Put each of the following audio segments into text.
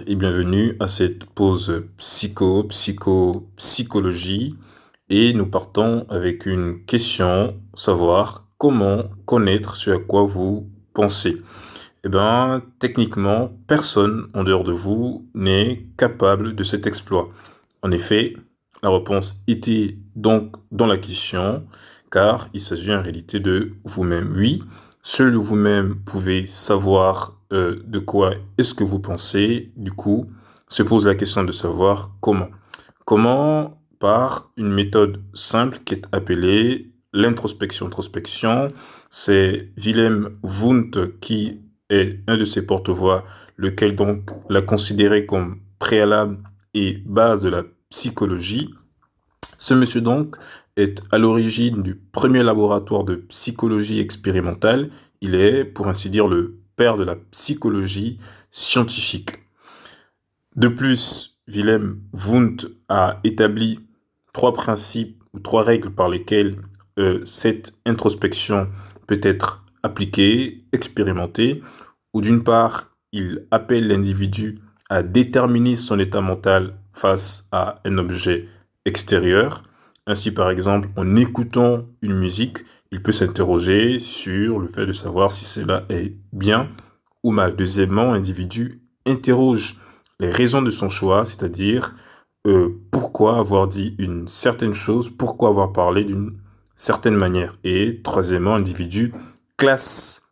Et bienvenue à cette pause psychologie. Et nous partons avec une question, savoir comment connaître ce à quoi vous pensez. Eh bien, techniquement, personne en dehors de vous n'est capable de cet exploit. En effet, la réponse était donc dans la question, car il s'agit en réalité de vous-même. Oui, seul vous-même pouvez savoir de quoi est-ce que vous pensez. Du coup, se pose la question de savoir comment. Comment? Par une méthode simple qui est appelée l'introspection. Introspection, c'est Willem Wundt qui est un de ses porte-voix, lequel donc l'a considéré comme préalable et base de la psychologie. Ce monsieur donc est à l'origine du premier laboratoire de psychologie expérimentale. Il est, pour ainsi dire, le père de la psychologie scientifique. De plus, Willem Wundt a établi trois principes ou trois règles par lesquelles cette introspection peut être appliquée, expérimentée, où d'une part, il appelle l'individu à déterminer son état mental face à un objet extérieur. Ainsi, par exemple, en écoutant une musique, il peut s'interroger sur le fait de savoir si cela est bien ou mal. Deuxièmement, l'individu interroge les raisons de son choix, c'est-à-dire pourquoi avoir dit une certaine chose, pourquoi avoir parlé d'une certaine manière. Et troisièmement, l'individu classe,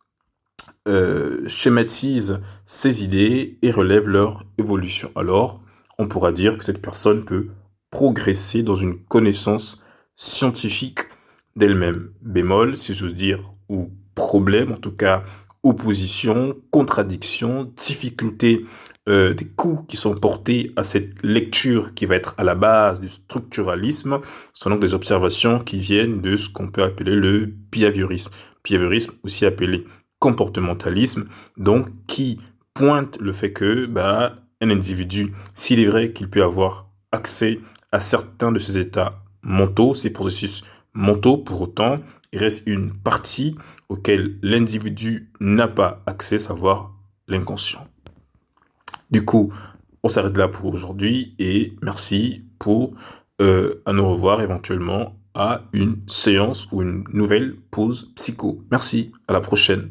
schématise ses idées et relève leur évolution. Alors, on pourra dire que cette personne peut progresser dans une connaissance scientifique d'elle-même. Bémol, si j'ose dire, ou problème, en tout cas, opposition, contradiction, difficulté, des coups qui sont portés à cette lecture qui va être à la base du structuralisme, sont donc des observations qui viennent de ce qu'on peut appeler le behaviorisme. Behaviorisme aussi appelé comportementalisme, donc qui pointe le fait que un individu, s'il est vrai qu'il peut avoir accès à certains de ses états mentaux, ces processus mentaux, pour autant, il reste une partie auquel l'individu n'a pas accès, savoir l'inconscient. Du coup, on s'arrête là pour aujourd'hui et merci pour à nous revoir éventuellement à une séance ou une nouvelle pause psycho. Merci, à la prochaine.